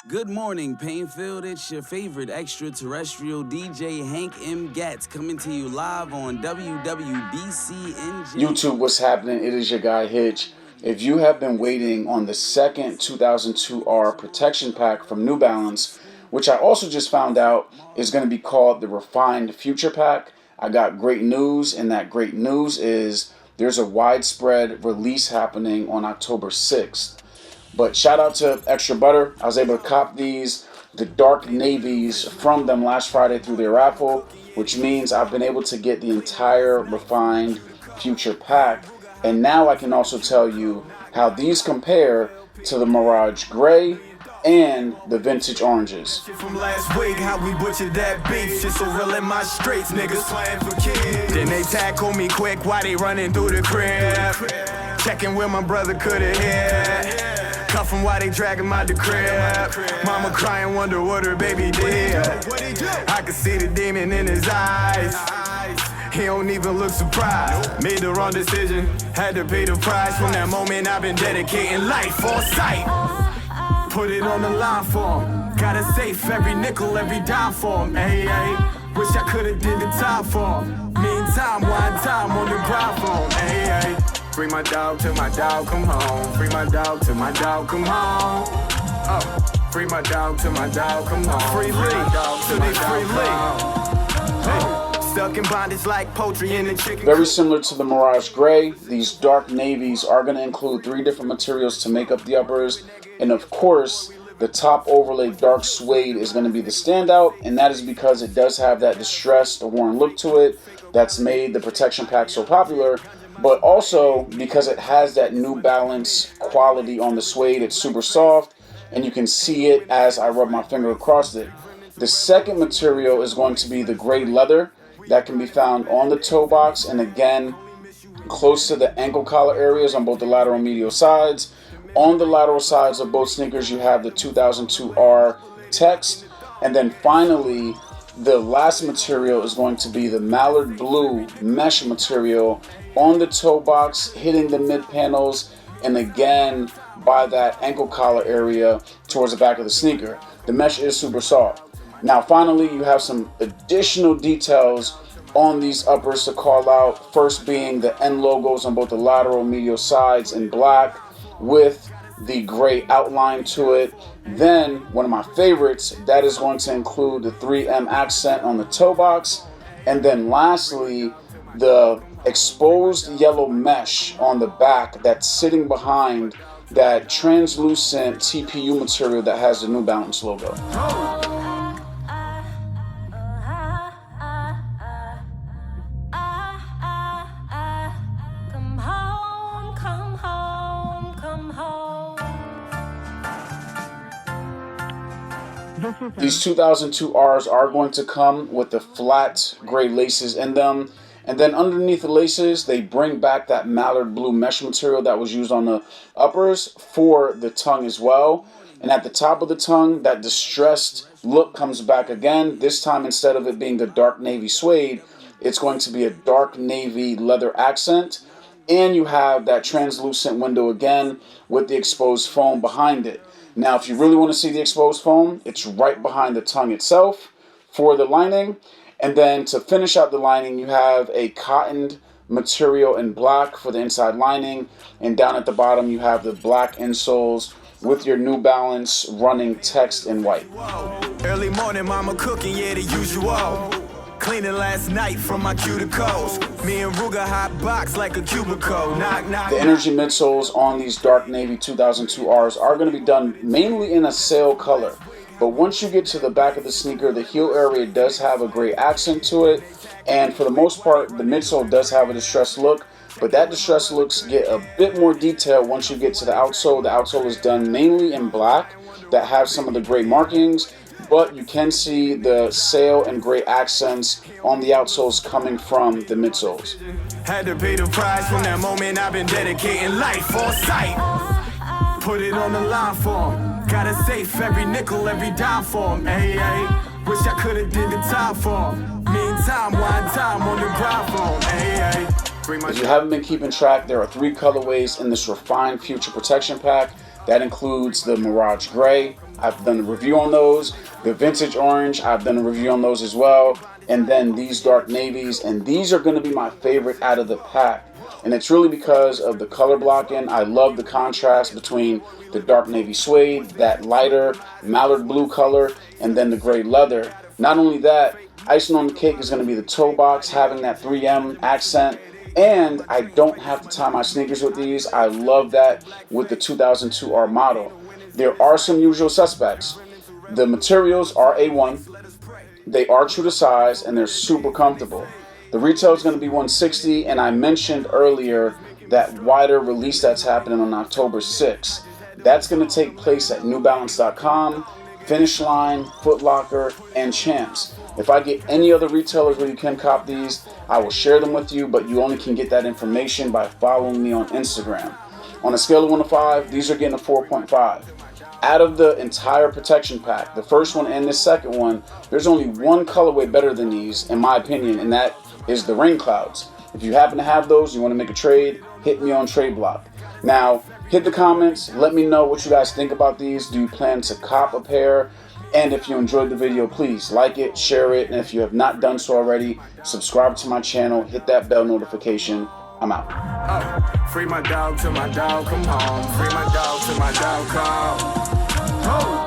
Good morning, Painfield. It's your favorite extraterrestrial DJ, Hank M. Gatz, coming to you live on WWBC-NJ. YouTube, what's happening? It is your guy, Hitch. If you have been waiting on the second 2002R protection pack from New Balance, which I also just found out is going to be called the Refined Future Pack, I got great news, and that great news is there's a widespread release happening on October 6th. But shout out to Extra Butter. I was able to cop the dark navies from them last Friday through their raffle, which means I've been able to get the entire Refined Future Pack. And now I can also tell you how these compare to the Mirage Gray and the Vintage Oranges. From last week, how we butchered that beef, shit so real in my streets, niggas playing for kids. Then they tackle me quick while they running through the crib, checking where my brother could've hit. Cuffin' while they drag him out the crib. Mama crying, wonder what her baby did. I could see the demon in his eyes. He don't even look surprised. Made the wrong decision, had to pay the price. From that moment I've been dedicating life for sight. Put it on the line for him. Gotta save every nickel, every dime for him. Hey, hey. Wish I could've did the time for him. Meantime, one time on the grind for him. Hey, hey. Free my dog till my dog come home. Free my dog till my dog come home. Oh, free my dog till my dog come home. Free my dog till they free Hey, stuck in bondage like poultry in the chicken. Very similar to the Mirage Gray, these dark navies are going to include 3 different materials to make up the uppers. And of course, the top overlay dark suede is going to be the standout. And that is because it does have that distressed, worn look to it that's made the protection pack so popular. But also because it has that New Balance quality on the suede. It's super soft, and you can see it as I rub my finger across it. The second material is going to be the gray leather that can be found on the toe box, and again, close to the ankle collar areas on both the lateral and medial sides. On the lateral sides of both sneakers, you have the 2002R text. And then finally, the last material is going to be the mallard blue mesh material on the toe box, hitting the mid panels, and again by that ankle collar area towards the back of the sneaker. The mesh is super soft. Now finally, you have some additional details on these uppers to call out. First being the N logos on both the lateral and medial sides in black with the gray outline to it. Then one of my favorites, that is going to include the 3M accent on the toe box. And then lastly, the exposed yellow mesh on the back that's sitting behind that translucent TPU material that has the New Balance logo. These 2002Rs are going to come with the flat gray laces in them. And then underneath the laces, they bring back that mallard blue mesh material that was used on the uppers for the tongue as well. And at the top of the tongue, that distressed look comes back again. This time, instead of it being the dark navy suede, it's going to be a dark navy leather accent. And you have that translucent window again with the exposed foam behind it. Now, if you really want to see the exposed foam, it's right behind the tongue itself for the lining. And then to finish out the lining, you have a cottoned material in black for the inside lining. And down at the bottom, you have the black insoles with your New Balance running text in white. Early morning, mama cooking, yeah, the usual. Cleaning last night from my cuticles. Me and Ruger hot box like a cubicle. Knock, knock. The energy midsoles on these dark navy 2002Rs are going to be done mainly in a sail color. But once you get to the back of the sneaker, the heel area does have a gray accent to it. And for the most part, the midsole does have a distressed look. But that distressed looks get a bit more detail once you get to the outsole. The outsole is done mainly in black that have some of the gray markings. But you can see the sail and gray accents on the outsoles coming from the midsoles. Had to pay the price. From that moment I've been dedicating life for sight. Put it on the line for him. Gotta save every nickel, every dime for him. Hey, hey. Wish I could've did the time for him. Meantime, one time on the grind for him. Hey, hey. If you haven't been keeping track, there are 3 colorways in this refined future protection pack. That includes the Mirage Gray. I've done a review on those. The Vintage Orange, I've done a review on those as well. And then these dark navies, and these are going to be my favorite out of the pack. And it's really because of the color blocking. I love the contrast between the dark navy suede, that lighter mallard blue color, and then the gray leather. Not only that, icing on the cake is going to be the toe box, having that 3M accent. And I don't have to tie my sneakers with these. I love that with the 2002R model. There are some usual suspects. The materials are A1. They are true to size, and they're super comfortable. The retail is going to be $160, and I mentioned earlier that wider release that's happening on October 6th. That's going to take place at NewBalance.com, Finish Line, Foot Locker, and Champs. If I get any other retailers where you can cop these, I will share them with you, but you only can get that information by following me on Instagram. On a scale of 1 to 5, these are getting a 4.5. Out of the entire protection pack, the first one and the second one, there's only one colorway better than these, in my opinion, and that is the Rain Clouds. If you happen to have those, you want to make a trade, hit me on Trade Block. Now, hit the comments, let me know what you guys think about these. Do you plan to cop a pair? And if you enjoyed the video, please like it, share it, and if you have not done so already, subscribe to my channel, hit that bell notification. I'm out. Free my dog till my dog come home. Free my dog till my dog come home.